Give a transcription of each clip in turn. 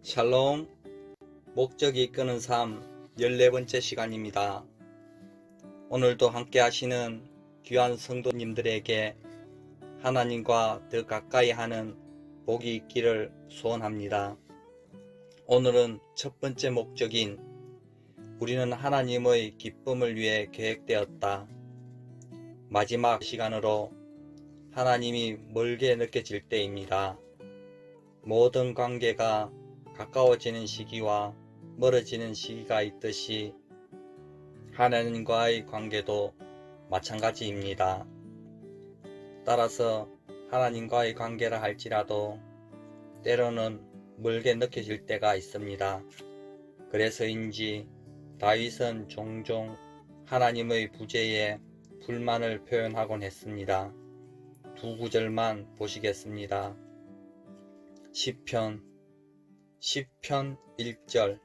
샬롬, 목적이 이끄는 삶 14번째 시간입니다. 오늘도 함께 하시는 귀한 성도님들에게 하나님과 더 가까이 하는 복이 있기를 소원합니다. 오늘은 첫 번째 목적인 우리는 하나님의 기쁨을 위해 계획되었다. 마지막 시간으로 하나님이 멀게 느껴질 때입니다. 모든 관계가 가까워지는 시기와 멀어지는 시기가 있듯이 하나님과의 관계도 마찬가지입니다. 따라서 하나님과의 관계를 할지라도 때로는 멀게 느껴질 때가 있습니다. 그래서인지 다윗은 종종 하나님의 부재에 불만을 표현하곤 했습니다. 두 구절만 보시겠습니다. 시편 1절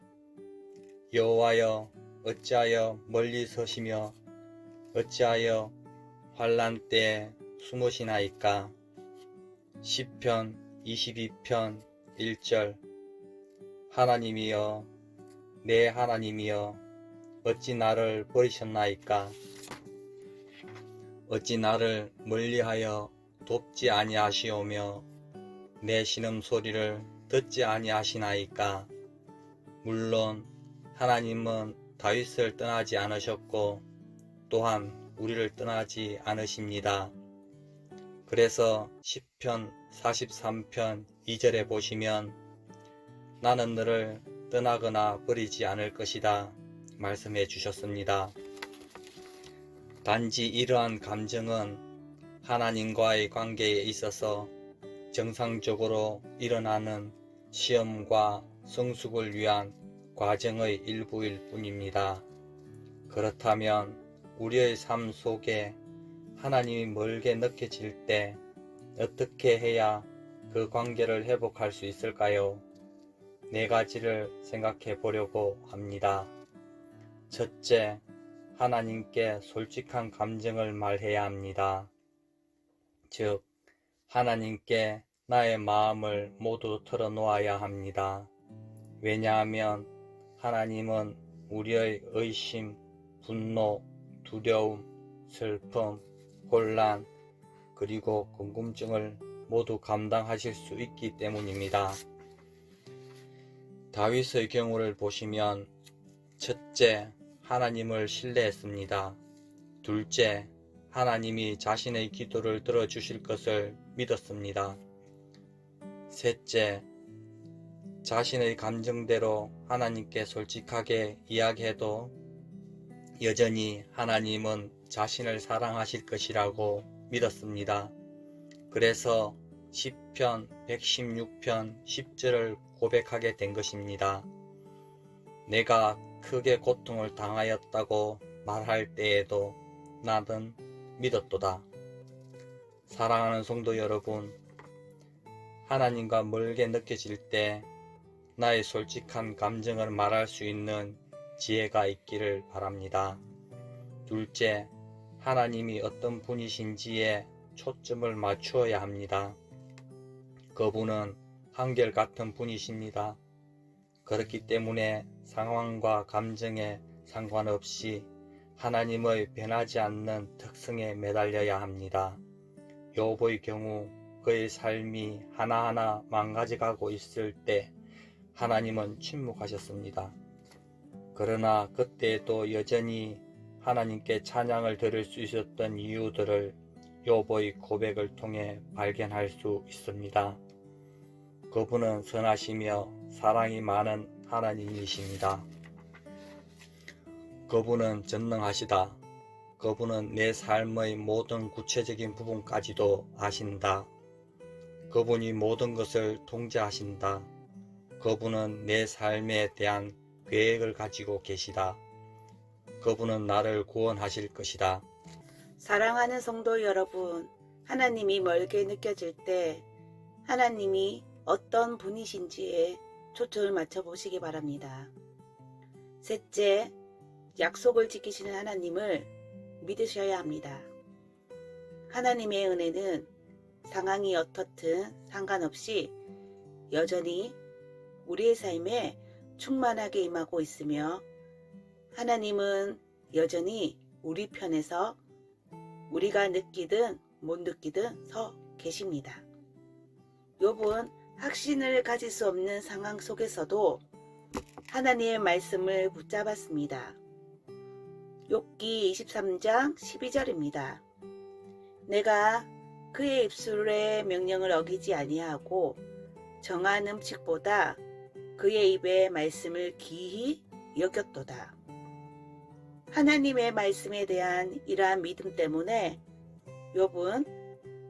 여호와여 어찌하여 멀리 서시며 어찌하여 환난 때에 숨으시나이까. 시편 22편 1절 하나님이여 내 하나님이여 어찌 나를 버리셨나이까. 어찌 나를 멀리하여 돕지 아니하시오며 내 신음소리를 듣지 아니하시나이까. 물론 하나님은 다윗을 떠나지 않으셨고 또한 우리를 떠나지 않으십니다. 그래서 시편 43편 2절에 보시면 나는 너를 떠나거나 버리지 않을 것이다 말씀해 주셨습니다. 단지 이러한 감정은 하나님과의 관계에 있어서 정상적으로 일어나는 시험과 성숙을 위한 과정의 일부일 뿐입니다. 그렇다면 우리의 삶 속에 하나님이 멀게 느껴질 때 어떻게 해야 그 관계를 회복할 수 있을까요? 네 가지를 생각해 보려고 합니다. 첫째, 하나님께 솔직한 감정을 말해야 합니다. 즉, 하나님께 나의 마음을 모두 털어놓아야 합니다. 왜냐하면 하나님은 우리의 의심, 분노, 두려움, 슬픔, 혼란, 그리고 궁금증을 모두 감당하실 수 있기 때문입니다. 다윗의 경우를 보시면 첫째, 하나님을 신뢰했습니다. 둘째, 하나님이 자신의 기도를 들어주실 것을 믿었습니다. 셋째, 자신의 감정대로 하나님께 솔직하게 이야기해도 여전히 하나님은 자신을 사랑하실 것이라고 믿었습니다. 그래서 시편 116편 10절을 고백하게 된 것입니다. 내가 크게 고통을 당하였다고 말할 때에도 나는 믿었도다. 사랑하는 성도 여러분, 하나님과 멀게 느껴질 때 나의 솔직한 감정을 말할 수 있는 지혜가 있기를 바랍니다. 둘째, 하나님이 어떤 분이신지에 초점을 맞추어야 합니다. 그분은 한결같은 분이십니다. 그렇기 때문에 상황과 감정에 상관없이 하나님의 변하지 않는 특성에 매달려야 합니다. 욥의 경우 그의 삶이 하나하나 망가져가고 있을 때 하나님은 침묵하셨습니다. 그러나 그때에도 여전히 하나님께 찬양을 드릴 수 있었던 이유들을 욥의 고백을 통해 발견할 수 있습니다. 그분은 선하시며 사랑이 많은 하나님이십니다. 그분은 전능하시다. 그분은 내 삶의 모든 구체적인 부분까지도 아신다. 그분이 모든 것을 통제하신다. 그분은 내 삶에 대한 계획을 가지고 계시다. 그분은 나를 구원하실 것이다. 사랑하는 성도 여러분, 하나님이 멀게 느껴질 때 하나님이 어떤 분이신지에 초점을 맞춰 보시기 바랍니다. 셋째, 약속을 지키시는 하나님을 믿으셔야 합니다. 하나님의 은혜는 상황이 어떻든 상관없이 여전히 우리의 삶에 충만하게 임하고 있으며 하나님은 여전히 우리 편에서 우리가 느끼든 못 느끼든 서 계십니다. 욥은 확신을 가질 수 없는 상황 속에서도 하나님의 말씀을 붙잡았습니다. 욥기 23장 12절입니다. 내가 그의 입술의 명령을 어기지 아니하고 정한 음식보다 그의 입의 말씀을 기히 여겼도다. 하나님의 말씀에 대한 이러한 믿음 때문에 욥은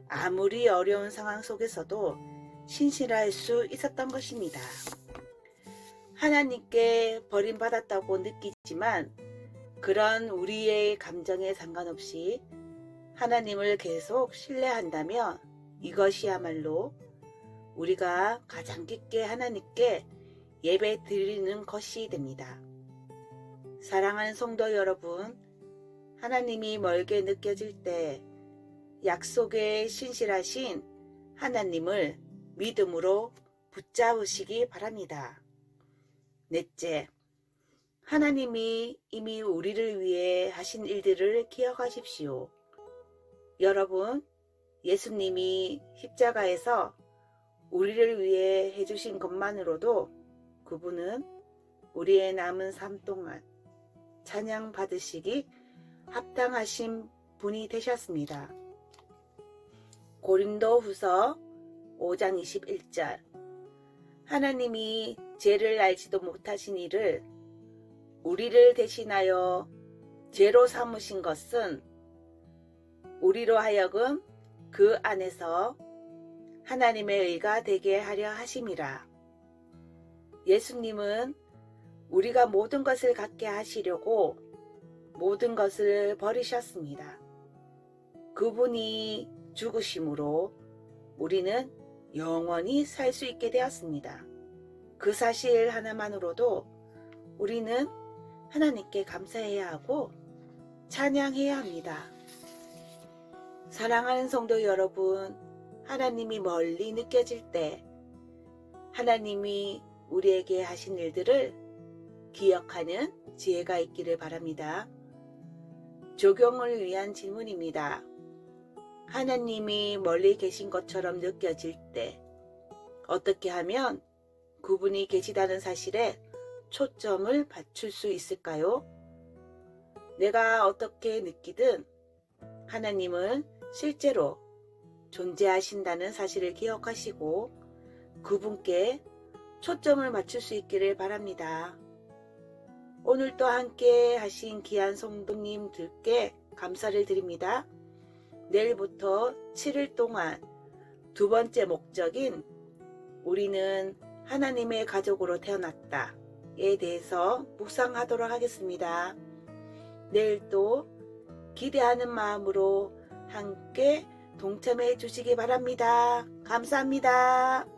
아무리 어려운 상황 속에서도 신실할 수 있었던 것입니다. 하나님께 버림받았다고 느끼지만 그런 우리의 감정에 상관없이 하나님을 계속 신뢰한다면 이것이야말로 우리가 가장 깊게 하나님께 예배 드리는 것이 됩니다. 사랑하는 성도 여러분, 하나님이 멀게 느껴질 때 약속에 신실하신 하나님을 믿음으로 붙잡으시기 바랍니다. 넷째, 하나님이 이미 우리를 위해 하신 일들을 기억하십시오. 여러분, 예수님이 십자가에서 우리를 위해 해주신 것만으로도 그분은 우리의 남은 삶 동안 찬양 받으시기 합당하신 분이 되셨습니다. 고린도후서 5장 21절 하나님이 죄를 알지도 못하신 이를 우리를 대신하여 죄로 삼으신 것은 우리로 하여금 그 안에서 하나님의 의가 되게 하려 하심이라. 예수님은 우리가 모든 것을 갖게 하시려고 모든 것을 버리셨습니다. 그분이 죽으심으로 우리는 영원히 살 수 있게 되었습니다. 그 사실 하나만으로도 우리는 하나님께 감사해야 하고 찬양해야 합니다. 사랑하는 성도 여러분, 하나님이 멀리 느껴질 때 하나님이 우리에게 하신 일들을 기억하는 지혜가 있기를 바랍니다. 적용을 위한 질문입니다. 하나님이 멀리 계신 것처럼 느껴질 때 어떻게 하면 그분이 계시다는 사실에 초점을 맞출 수 있을까요? 내가 어떻게 느끼든 하나님은 실제로 존재하신다는 사실을 기억하시고 그분께 초점을 맞출 수 있기를 바랍니다. 오늘도 함께 하신 귀한 성도님들께 감사를 드립니다. 내일부터 7일 동안 두 번째 목적인 우리는 하나님의 가족으로 태어났다에 대해서 묵상하도록 하겠습니다. 내일도 기대하는 마음으로 함께 동참해 주시기 바랍니다. 감사합니다.